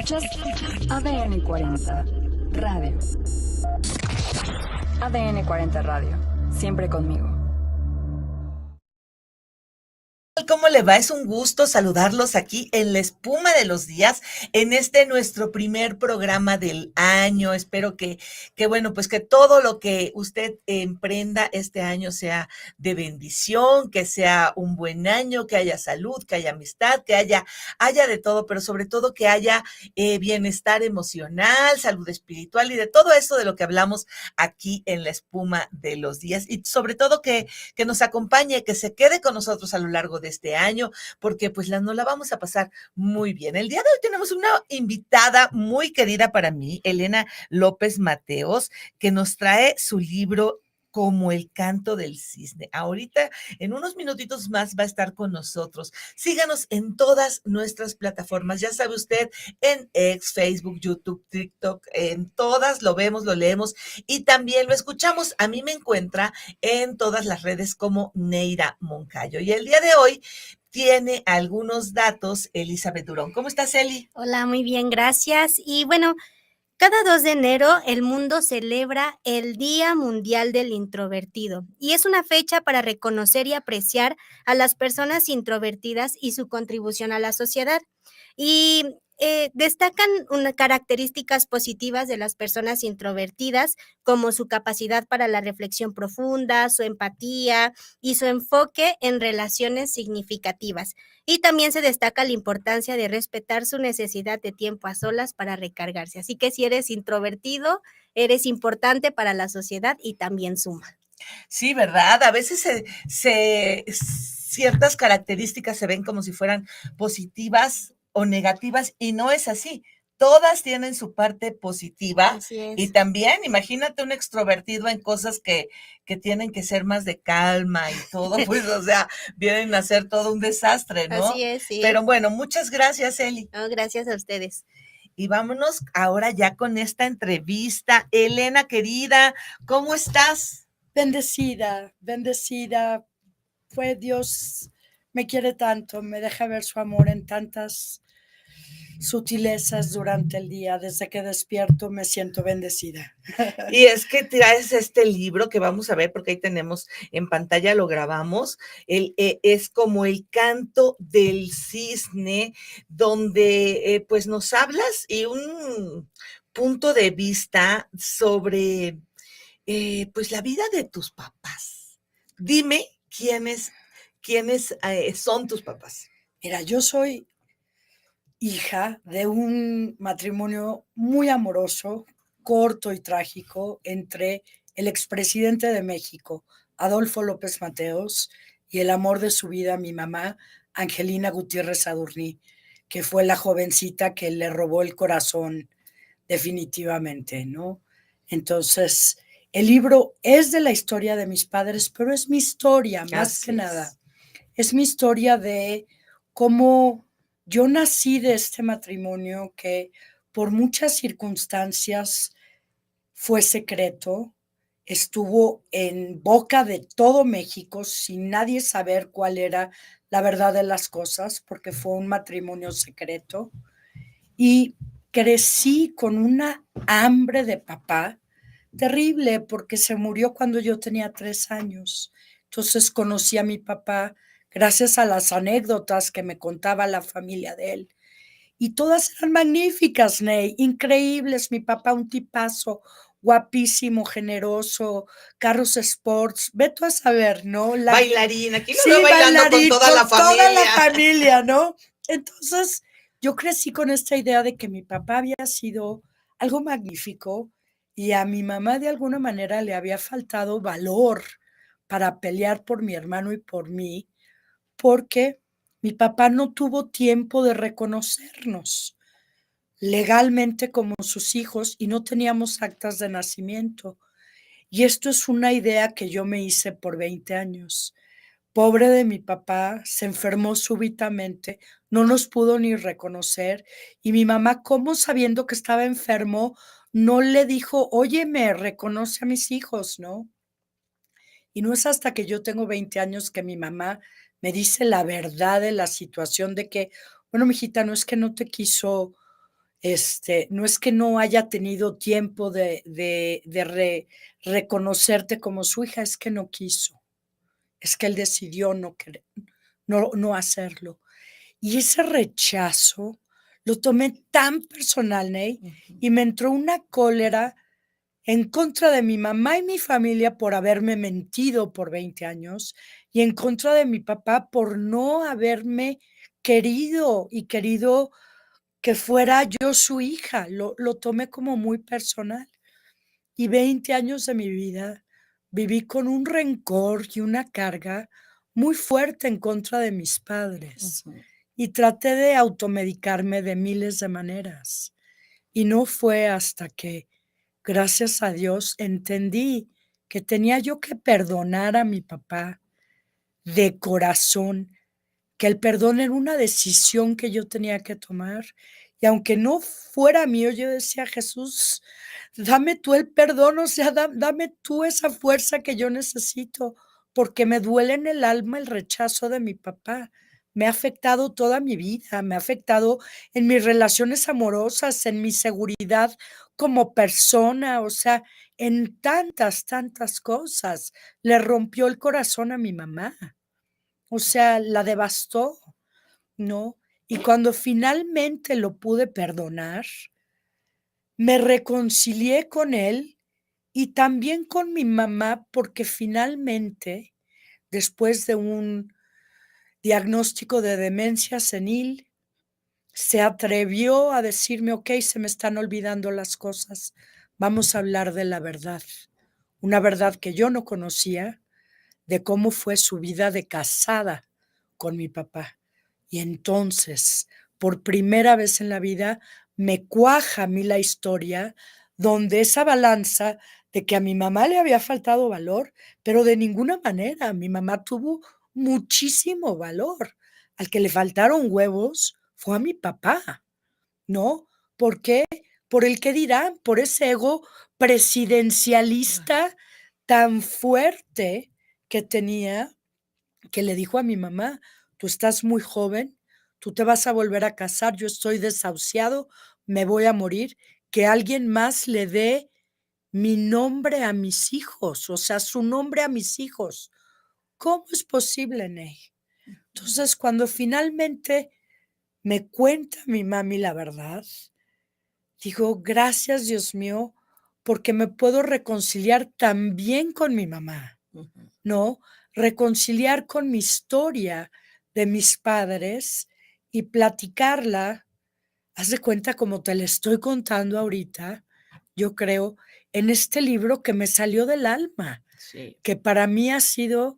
Escuchas ADN 40 Radio. ADN 40 Radio. Siempre conmigo. ¿Cómo le va? Es un gusto saludarlos aquí en La Espuma de los Días, en este nuestro primer programa del año. Espero bueno, pues que todo lo que usted emprenda este año sea de bendición, que sea un buen año, que haya salud, que haya amistad, que haya de todo, pero sobre todo que haya bienestar emocional, salud espiritual y de todo eso de lo que hablamos aquí en La Espuma de los Días. Y sobre todo que nos acompañe, que se quede con nosotros a lo largo de este año, porque pues nos la vamos a pasar muy bien. El día de hoy tenemos una invitada muy querida para mí, Elena López Mateos, que nos trae su libro Como el canto del cisne. Ahorita, en unos minutitos más, va a estar con nosotros. Síganos en todas nuestras plataformas. Ya sabe usted, en X, Facebook, YouTube, TikTok, en todas lo vemos, lo leemos y también lo escuchamos. A mí me encuentra en todas las redes como Neira Moncayo. Y el día de hoy tiene algunos datos Elizabeth Durón. ¿Cómo estás, Eli? Hola, muy bien, gracias. Y bueno, cada 2 de enero el mundo celebra el Día Mundial del Introvertido y es una fecha para reconocer y apreciar a las personas introvertidas y su contribución a la sociedad. Y destacan características positivas de las personas introvertidas, como su capacidad para la reflexión profunda, su empatía y su enfoque en relaciones significativas. Y también se destaca la importancia de respetar su necesidad de tiempo a solas para recargarse. Así que si eres introvertido, eres importante para la sociedad y también suma. Sí, ¿verdad? A veces ciertas características se ven como si fueran positivas o negativas y no es así. Todas tienen su parte positiva. Así es. Y también, imagínate un extrovertido en cosas que tienen que ser más de calma y todo, pues, o sea, vienen a ser todo un desastre, ¿no? Así es, sí. Pero bueno, muchas gracias, Eli. No, gracias a ustedes. Y vámonos ahora ya con esta entrevista. Elena, querida, ¿cómo estás? Bendecida, bendecida. Fue Dios, me quiere tanto, me deja ver su amor en tantas sutilezas durante el día. Desde que despierto me siento bendecida. Y es que traes este libro que vamos a ver, porque ahí tenemos en pantalla, lo grabamos, es como el canto del cisne, donde pues nos hablas y un punto de vista sobre pues la vida de tus papás. Dime quiénes son tus papás. Mira, yo soy hija de un matrimonio muy amoroso, corto y trágico, entre el expresidente de México, Adolfo López Mateos, y el amor de su vida, mi mamá, Angelina Gutiérrez Sadurní, que fue la jovencita que le robó el corazón definitivamente, ¿no? Entonces, el libro es de la historia de mis padres, pero es mi historia, más que nada. Es mi historia de cómo yo nací de este matrimonio que por muchas circunstancias fue secreto, estuvo en boca de todo México sin nadie saber cuál era la verdad de las cosas, porque fue un matrimonio secreto. Y crecí con una hambre de papá terrible, porque se murió cuando yo tenía 3 años. Entonces conocí a mi papá gracias a las anécdotas que me contaba la familia de él. Y todas eran magníficas, Ney, increíbles. Mi papá, un tipazo, guapísimo, generoso, carros sports, ve tú a saber, ¿no? Bailarín, aquí lo Sí, veo bailando bailarín, con toda la familia. toda la familia, ¿no? Entonces, yo crecí con esta idea de que mi papá había sido algo magnífico y a mi mamá de alguna manera le había faltado valor para pelear por mi hermano y por mí, porque mi papá no tuvo tiempo de reconocernos legalmente como sus hijos y no teníamos actas de nacimiento. Y esto es una idea que yo me hice por 20 años. Pobre de mi papá, se enfermó súbitamente, no nos pudo ni reconocer y mi mamá, como sabiendo que estaba enfermo, no le dijo, oye, me reconoce a mis hijos, ¿no? Y no es hasta que yo tengo 20 años que mi mamá me dice la verdad de la situación de que, bueno, mijita, no es que no te quiso No es que no haya tenido tiempo de reconocerte como su hija, es que no quiso, es que él decidió no hacerlo. Y ese rechazo lo tomé tan personal, Ney, y me entró una cólera en contra de mi mamá y mi familia por haberme mentido por 20 años y en contra de mi papá por no haberme querido que fuera yo su hija. Lo tomé como muy personal. Y 20 años de mi vida viví con un rencor y una carga muy fuerte en contra de mis padres. Y traté de automedicarme de miles de maneras. Y no fue hasta que, gracias a Dios, entendí que tenía yo que perdonar a mi papá de corazón, que el perdón era una decisión que yo tenía que tomar. Y aunque no fuera mío, yo decía: Jesús, dame tú el perdón, o sea, dame tú esa fuerza que yo necesito, porque me duele en el alma el rechazo de mi papá. Me ha afectado toda mi vida, me ha afectado en mis relaciones amorosas, en mi seguridad como persona, o sea, en tantas, tantas cosas. Le rompió el corazón a mi mamá, o sea, la devastó, ¿no? Y cuando finalmente lo pude perdonar, me reconcilié con él y también con mi mamá, porque finalmente, después de un diagnóstico de demencia senil, se atrevió a decirme: ok, se me están olvidando las cosas, vamos a hablar de la verdad, una verdad que yo no conocía, de cómo fue su vida de casada con mi papá. Y entonces, por primera vez en la vida, me cuaja a mí la historia donde esa balanza de que a mi mamá le había faltado valor, pero de ninguna manera, mi mamá tuvo muchísimo valor. Al que le faltaron huevos fue a mi papá, ¿no? ¿Por qué? Por el qué dirán, por ese ego presidencialista tan fuerte que tenía, que le dijo a mi mamá: tú estás muy joven, tú te vas a volver a casar, yo estoy desahuciado, me voy a morir, que alguien más le dé mi nombre a mis hijos, o sea, su nombre a mis hijos. ¿Cómo es posible, Ney? Entonces, cuando finalmente me cuenta mi mami la verdad, digo: gracias, Dios mío, porque me puedo reconciliar también con mi mamá, ¿no? Reconciliar con mi historia de mis padres y platicarla. Haz de cuenta como te la estoy contando ahorita, yo creo, en este libro que me salió del alma, Sí. que para mí ha sido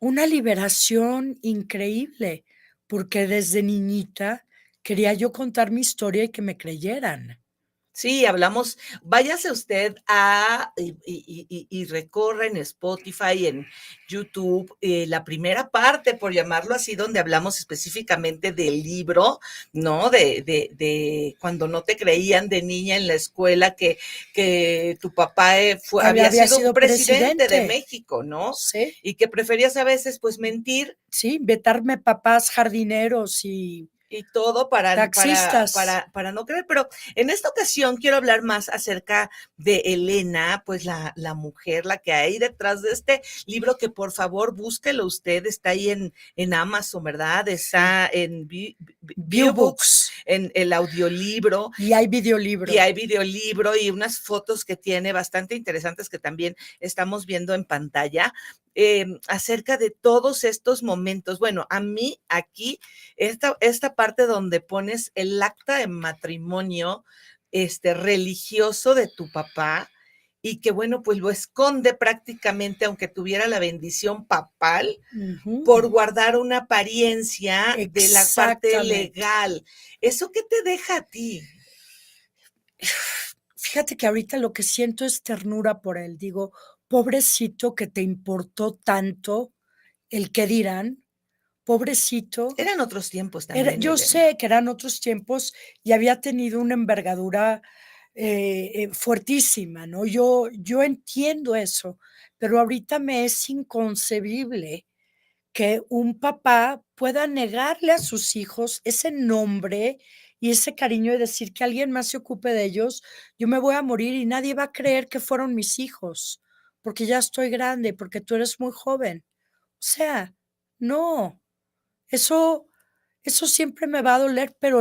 una liberación increíble, porque desde niñita quería yo contar mi historia y que me creyeran. Sí, hablamos, váyase usted a y recorre en Spotify, en YouTube, la primera parte, por llamarlo así, donde hablamos específicamente del libro, ¿no? De cuando no te creían de niña en la escuela que tu papá había sido un sido presidente de presidente, México, ¿no? sí, Y que preferías a veces, pues, mentir sí, vetarme papás jardineros y y todo taxistas. para no creer, pero en esta ocasión quiero hablar más acerca de Elena, pues la mujer, la que hay detrás de este libro, que por favor búsquelo usted, está ahí en Amazon, ¿verdad? Está en Viewbooks, Viewbooks. en el audiolibro, Y hay videolibro. y hay videolibro y unas fotos que tiene bastante interesantes que también estamos viendo en pantalla, acerca de todos estos momentos. Bueno, a mí aquí, esta parte donde pones el acta de matrimonio religioso de tu papá, y que bueno, pues lo esconde prácticamente, aunque tuviera la bendición papal, por guardar una apariencia de la parte Exactamente. legal. ¿Eso qué te deja a ti? Fíjate que ahorita lo que siento es ternura por él. Digo: pobrecito que te importó tanto el qué dirán, pobrecito. Eran otros tiempos también, Yo Elena. sé que eran otros tiempos y había tenido una envergadura fuertísima, ¿no? Yo entiendo eso, pero ahorita me es inconcebible que un papá pueda negarle a sus hijos ese nombre y ese cariño de decir que alguien más se ocupe de ellos, yo me voy a morir y nadie va a creer que fueron mis hijos, porque ya estoy grande, porque tú eres muy joven. O sea, no, eso, eso siempre me va a doler, pero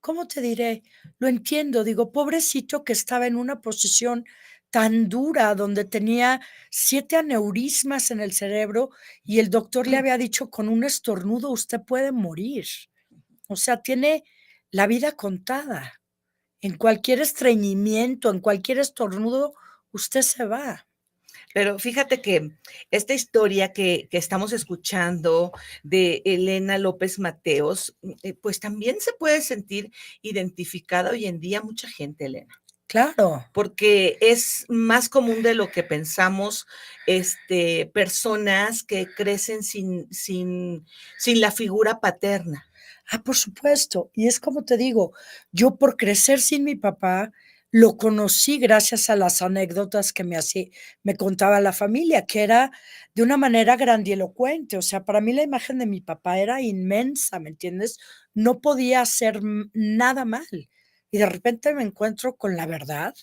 ¿cómo te diré? Lo entiendo, digo, pobrecito que estaba en una posición tan dura donde tenía 7 aneurismas en el cerebro y el doctor le había dicho con un estornudo usted puede morir. O sea, tiene la vida contada. En cualquier estreñimiento, en cualquier estornudo, usted se va. Pero fíjate que esta historia que estamos escuchando de Elena López Mateos, pues también se puede sentir identificada hoy en día mucha gente, Elena. Claro. Porque es más común de lo que pensamos, personas que crecen sin la figura paterna. Ah, por supuesto. Y es como te digo, yo por crecer sin mi papá, lo conocí gracias a las anécdotas que me contaba la familia, que era de una manera grandilocuente. O sea, para mí la imagen de mi papá era inmensa, ¿me entiendes? No podía hacer nada mal. Y de repente me encuentro con la verdad,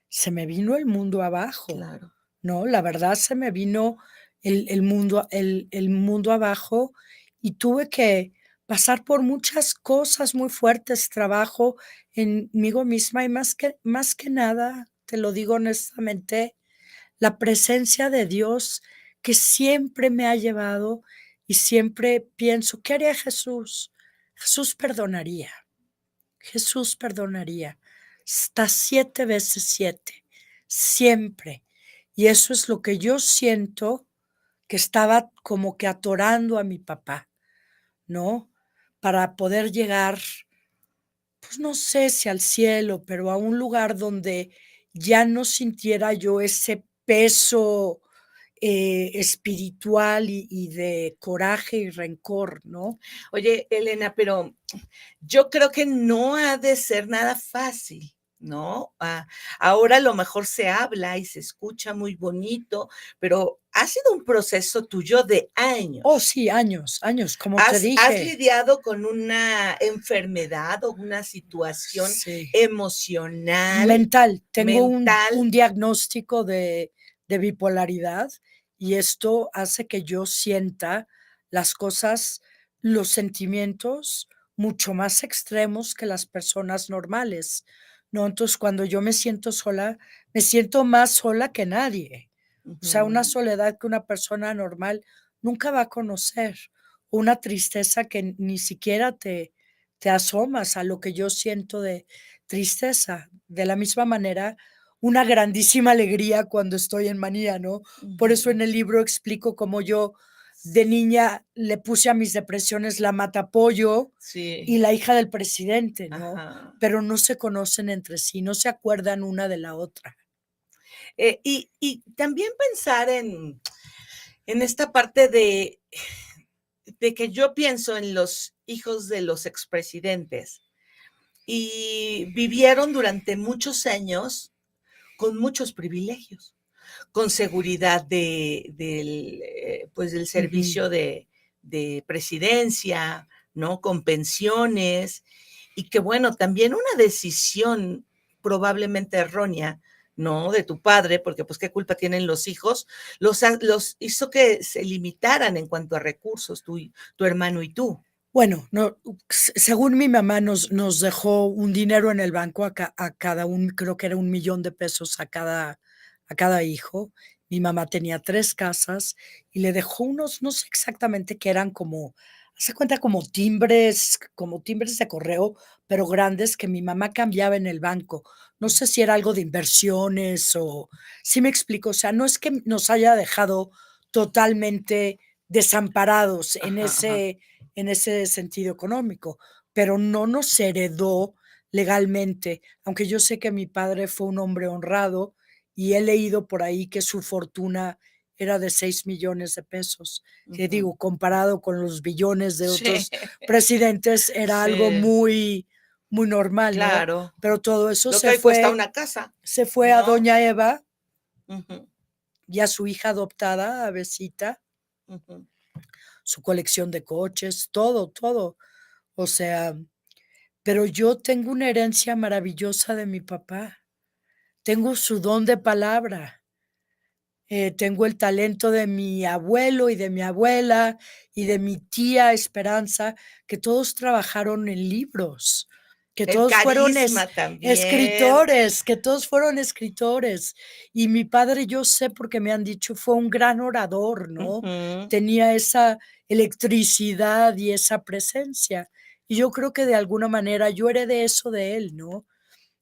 se me vino el mundo abajo, Claro. ¿no? La verdad se me vino el mundo abajo y tuve que pasar por muchas cosas muy fuertes, trabajo en migo misma y más que nada, te lo digo honestamente, la presencia de Dios que siempre me ha llevado y siempre pienso, ¿qué haría Jesús? Jesús perdonaría, Jesús perdonaría hasta 7 veces 7, siempre. Y eso es lo que yo siento que estaba como que atorando a mi papá, ¿no? Para poder llegar, pues no sé si al cielo, pero a un lugar donde ya no sintiera yo ese peso espiritual y de coraje y rencor, ¿no? Oye, Elena, pero yo creo que no ha de ser nada fácil, ¿no? Ahora a lo mejor se habla y se escucha muy bonito, pero ha sido un proceso tuyo de años. Oh, sí, años, años, como te ¿Has dije. lidiado con una enfermedad o una situación Sí. emocional, Mental, tengo un mental? diagnóstico de bipolaridad y esto hace que yo sienta las cosas, los sentimientos mucho más extremos que las personas normales, ¿no? Entonces, cuando yo me siento sola, me siento más sola que nadie. O sea, una Ujú. soledad que una persona normal nunca va a conocer, una tristeza que ni siquiera te asomas a lo que yo siento de tristeza. De la misma manera, una grandísima alegría cuando estoy en manía, ¿no? Por eso Ujú. en el libro explico cómo yo de niña le puse a mis depresiones la matapollo Sí, y la hija del presidente, ¿no? ajá. Pero no se conocen entre sí, no se acuerdan una de la otra. Y también pensar en esta parte de que yo pienso en los hijos de los expresidentes y vivieron durante muchos años con muchos privilegios, con seguridad pues del Ujú. servicio de presidencia, ¿no? Con pensiones, y que bueno, también una decisión probablemente errónea, ¿no? De tu padre, porque pues qué culpa tienen los hijos, los hizo que se limitaran en cuanto a recursos, tu hermano y tú. Bueno, no, según mi mamá nos dejó un dinero en el banco a cada creo que era 1,000,000 de pesos a cada hijo. Mi mamá tenía 3 casas y le dejó unos, no sé exactamente qué eran como, hace cuenta como timbres de correo, pero grandes que mi mamá cambiaba en el banco. No sé si era algo de inversiones o, sí me explico, o sea, no es que nos haya dejado totalmente desamparados en Ajá, ajá. ese sentido económico, pero no nos heredó legalmente, aunque yo sé que mi padre fue un hombre honrado y he leído por ahí que su fortuna era de 6,000,000 de pesos, que Ujú. digo, comparado con los billones de Sí, otros presidentes, era algo sí, muy, muy normal, ¿no? claro. Pero todo eso Lo que se hoy cuesta fue, una casa, se fue a ¿no? doña Eva Ujú, y a su hija adoptada, a Besita, ujú. su colección de coches, todo, todo. O sea, pero yo tengo una herencia maravillosa de mi papá. Tengo su don de palabra. Tengo el talento de mi abuelo y de mi abuela y de mi tía Esperanza, que todos trabajaron en libros, que El todos fueron carisma también. escritores, que todos fueron escritores. Y mi padre, yo sé porque me han dicho, fue un gran orador, ¿no? Ujú. Tenía esa electricidad y esa presencia. Y yo creo que de alguna manera yo heredé eso de él, ¿no?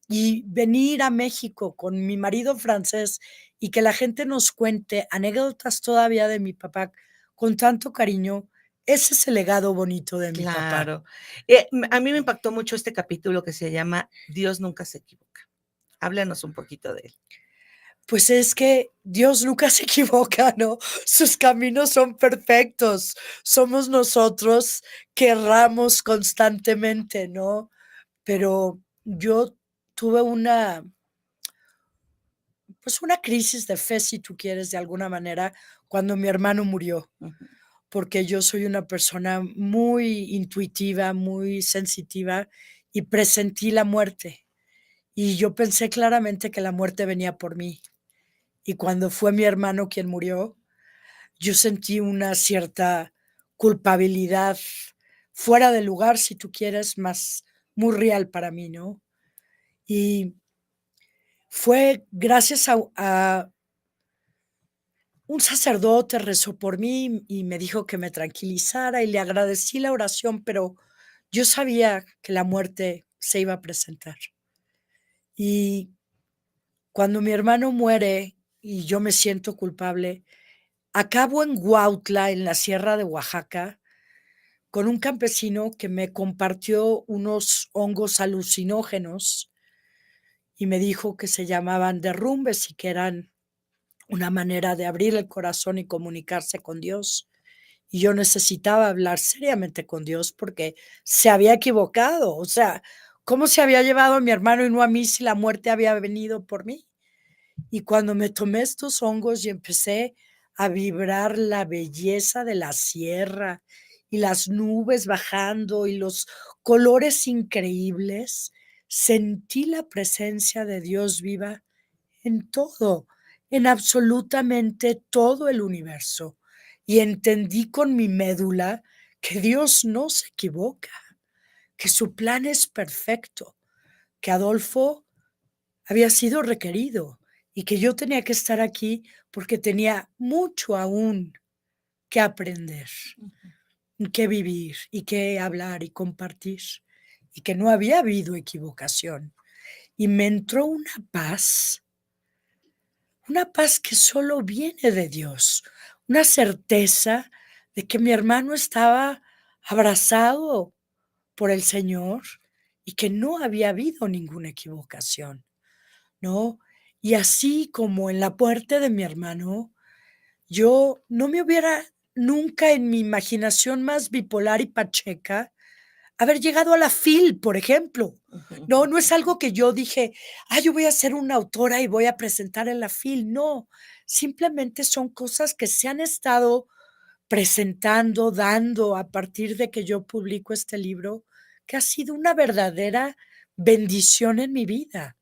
Y venir a México con mi marido francés y que la gente nos cuente anécdotas todavía de mi papá con tanto cariño, ese es el legado bonito de mi papá. Claro. A mí me impactó mucho este capítulo que se llama Dios nunca se equivoca. Háblanos un poquito de él. Pues es que Dios nunca se equivoca, ¿no? Sus caminos son perfectos. Somos nosotros que erramos constantemente, ¿no? Pero yo tuve pues una crisis de fe, si tú quieres, de alguna manera, cuando mi hermano murió, Ujú. porque yo soy una persona muy intuitiva, muy sensitiva y presentí la muerte. Y yo pensé claramente que la muerte venía por mí. Y cuando fue mi hermano quien murió, yo sentí una cierta culpabilidad fuera de lugar, si tú quieres, más muy real para mí, ¿no? Y fue gracias a un sacerdote rezó por mí y me dijo que me tranquilizara y le agradecí la oración, pero yo sabía que la muerte se iba a presentar. Y cuando mi hermano muere y yo me siento culpable, acabo en Huautla, en la sierra de Oaxaca, con un campesino que me compartió unos hongos alucinógenos y me dijo que se llamaban derrumbes y que eran una manera de abrir el corazón y comunicarse con Dios. Y yo necesitaba hablar seriamente con Dios porque se había equivocado. O sea, ¿cómo se había llevado a mi hermano y no a mí si la muerte había venido por mí? Y cuando me tomé estos hongos y empecé a vibrar la belleza de la sierra y las nubes bajando y los colores increíbles, sentí la presencia de Dios viva en todo, en absolutamente todo el universo. Y entendí con mi médula que Dios no se equivoca, que su plan es perfecto, que Adolfo había sido requerido y que yo tenía que estar aquí porque tenía mucho aún que aprender, que vivir y que hablar y compartir, y que no había habido equivocación. Y me entró una paz que solo viene de Dios, una certeza de que mi hermano estaba abrazado por el Señor y que no había habido ninguna equivocación, ¿no? Y así como en la muerte de mi hermano, yo no me hubiera nunca en mi imaginación más bipolar y pacheca haber llegado a la FIL, por ejemplo. No, no es algo que yo dije, yo voy a ser una autora y voy a presentar en la FIL. No, simplemente son cosas que se han estado presentando, dando a partir de que yo publico este libro, que ha sido una verdadera bendición en mi vida.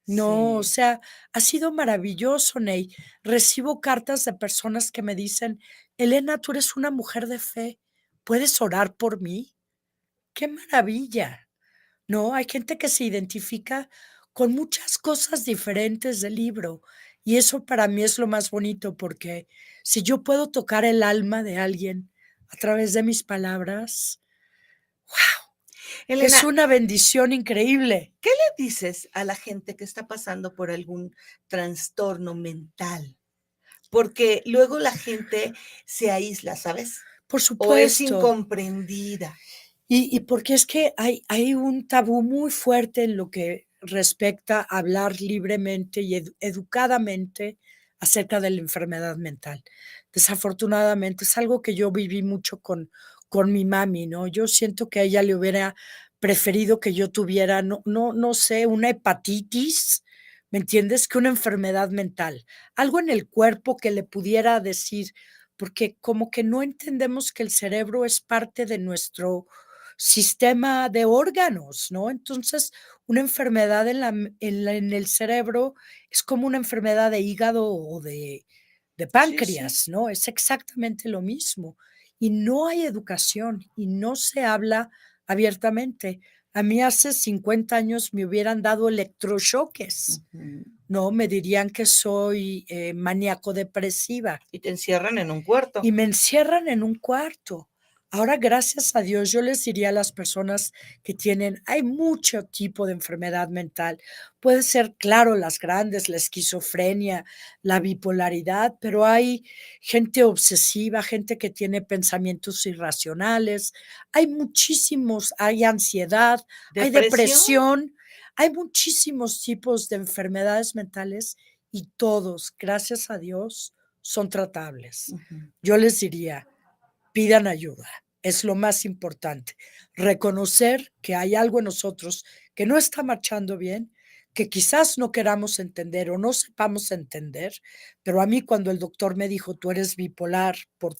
No, o Sí. sea, ha sido maravilloso, Ney. Recibo cartas de personas que me dicen, Elena, tú eres una mujer de fe, ¿puedes orar por mí? ¡Qué maravilla! No, hay gente que se identifica con muchas cosas diferentes del libro y eso para mí es lo más bonito porque si yo puedo tocar el alma de alguien a través de mis palabras, es Elena, una bendición increíble. ¿qué le dices a la gente que está pasando por algún trastorno mental? Porque luego la gente se aísla, ¿sabes? Por O es supuesto. incomprendida. Y porque es que hay un tabú muy fuerte en lo que respecta a hablar libremente y educadamente acerca de la enfermedad mental. Desafortunadamente, es algo que yo viví mucho con mi mami, ¿no? Yo siento que a ella le hubiera preferido que yo tuviera, no sé, una hepatitis, ¿me entiendes? Que una enfermedad mental, algo en el cuerpo que le pudiera decir, porque como que no entendemos que el cerebro es parte de nuestro sistema de órganos, ¿no? Entonces, una enfermedad en el cerebro es como una enfermedad de hígado o de Sí, sí. páncreas, ¿no? Es exactamente lo mismo. Y no hay educación y no se habla abiertamente. A mí hace 50 años me hubieran dado electrochoques, Ujú. ¿no? Me dirían que soy maníaco-depresiva Y te encierran en un cuarto. y me encierran en un cuarto. Ahora, gracias a Dios, yo les diría a las personas que tienen, hay mucho tipo de enfermedad mental. Puede ser, claro, las grandes, la esquizofrenia, la bipolaridad, pero hay gente obsesiva, gente que tiene pensamientos irracionales, hay muchísimos, hay ansiedad, hay ¿Depresión? depresión, hay muchísimos tipos de enfermedades mentales y todos, gracias a Dios, son tratables. Ujú. Yo les diría, pidan ayuda, es lo más importante. Reconocer que hay algo en nosotros que no está marchando bien, que quizás no queramos entender o no sepamos entender, pero a mí cuando el doctor me dijo, tú eres bipolar por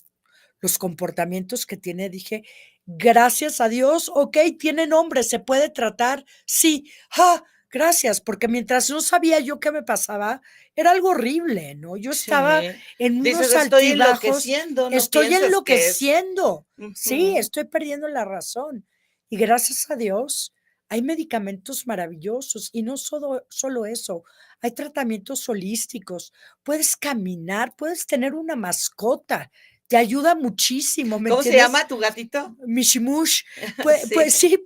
los comportamientos que tiene, dije, gracias a Dios, ok, tiene nombre, se puede tratar, sí, gracias, porque mientras no sabía yo qué me pasaba, era algo horrible, ¿no? Yo estaba Sí. en Dices, unos estoy altibajos, enloqueciendo, no estoy piensas que es. enloqueciendo, sí, Ujú. estoy perdiendo la razón. Y gracias a Dios, hay medicamentos maravillosos y no solo eso, hay tratamientos holísticos, puedes caminar, puedes tener una mascota, te ayuda muchísimo, ¿me ¿Cómo se entiendes? llama tu gatito? Mishimush, pues Sí. sí,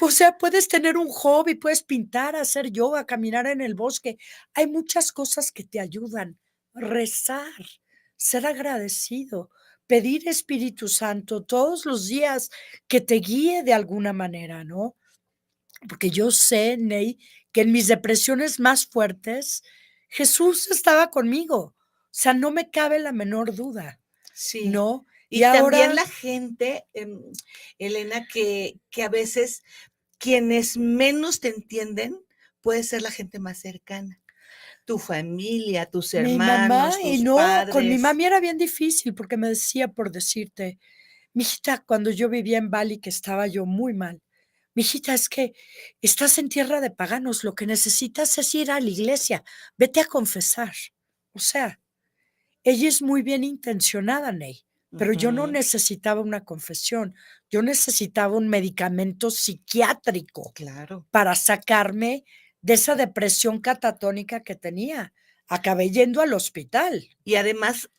o sea, puedes tener un hobby, puedes pintar, hacer yoga, caminar en el bosque. Hay muchas cosas que te ayudan. Rezar, ser agradecido, pedir Espíritu Santo todos los días que te guíe de alguna manera, ¿no? Porque yo sé, Ney, que en mis depresiones más fuertes, Jesús estaba conmigo. O sea, no me cabe la menor duda, Sí. ¿no? Y Y también ahora la gente, Elena, que a veces quienes menos te entienden puede ser la gente más cercana. Tu familia, tus mi mamá, hermanos, y tus no, con mi padres. mami era bien difícil porque me decía, por decirte, mijita, cuando yo vivía en Bali, que estaba yo muy mal, mijita, es que estás en tierra de paganos, lo que necesitas es ir a la iglesia, vete a confesar. O sea, ella es muy bien intencionada, Ney, pero yo no Ujú, necesitaba una confesión, yo necesitaba un medicamento psiquiátrico claro. para sacarme de esa depresión catatónica que tenía. Acabé yendo al hospital. Y además,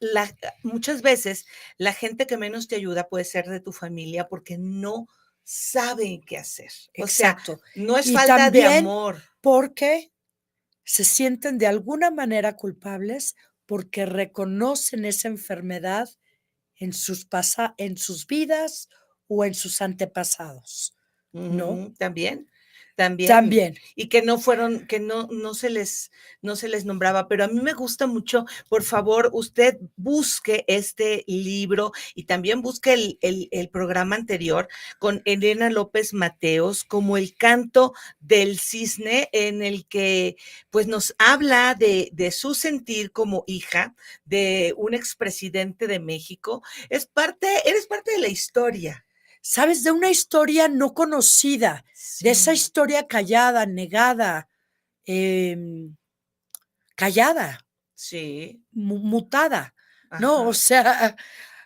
muchas veces la gente que menos te ayuda puede ser de tu familia porque no saben qué hacer. O sea, Exacto. no es Y falta de también amor. porque se sienten de alguna manera culpables porque reconocen esa enfermedad en sus vidas o en sus antepasados, ¿no? Ujú, también, también. También. Y que no fueron, que no se les nombraba, pero a mí me gusta mucho, por favor, usted busque este libro y también busque el programa anterior con Elena López Mateos, como El canto del cisne, en el que pues nos habla de su sentir como hija de un expresidente de México. Eres parte de la historia. ¿Sabes? De una historia no conocida, de esa Sí. historia callada, negada, em, callada, Sí, mutada, ¿no? O ajá. sea,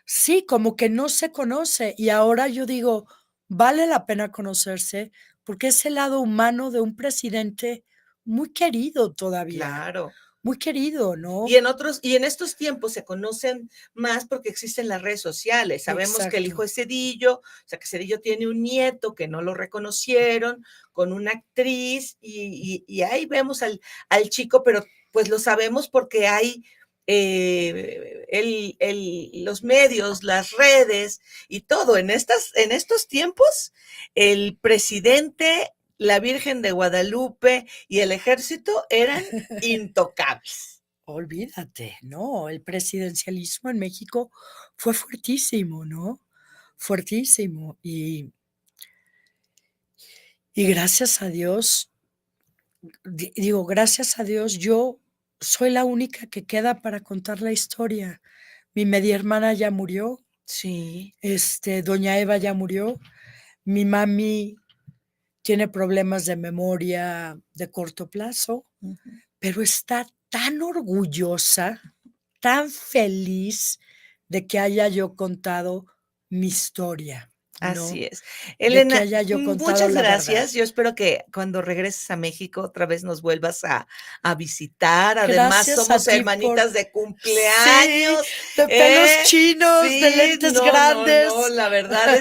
sí, como que no se conoce. Y ahora yo digo, vale la pena conocerse porque es el lado humano de un presidente muy querido todavía, Claro. muy querido, Y ¿no? en estos tiempos se conocen más porque existen las redes sociales. Sabemos que el hijo Exacto. de Cedillo, o sea, que Cedillo tiene un nieto que no lo reconocieron con una actriz y ahí vemos al chico, pero pues lo sabemos porque hay los medios, las redes y todo. En estos tiempos, el presidente, la Virgen de Guadalupe y el ejército eran intocables. Olvídate, no, el presidencialismo en México fue fuertísimo, ¿no? Fuertísimo. Y gracias a Dios, digo, gracias a Dios, yo soy la única que queda para contar la historia. Mi media hermana ya murió, Sí. doña Eva ya murió, Mi mami tiene problemas de memoria de corto plazo, pero está tan orgullosa, tan feliz de que haya yo contado mi historia, ¿no? Así es. De que Elena, haya yo contado muchas la verdad. gracias. Yo espero que cuando regreses a México otra vez nos vuelvas a visitar. Además, Gracias a somos ti hermanitas por... de cumpleaños. Sí, de pelos chinos, de Sí, lentes no, grandes. no, la verdad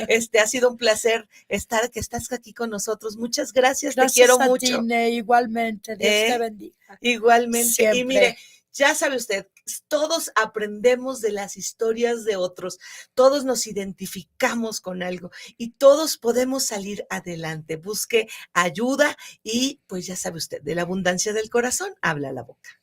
es que ha sido un placer que estás aquí con nosotros. Muchas gracias, te Gracias quiero a mucho. ti, Ney, igualmente. Dios te bendiga. Igualmente. Y mire, Siempre. ya sabe usted, todos aprendemos de las historias de otros, todos nos identificamos con algo y todos podemos salir adelante. Busque ayuda y pues ya sabe usted, de la abundancia del corazón habla la boca.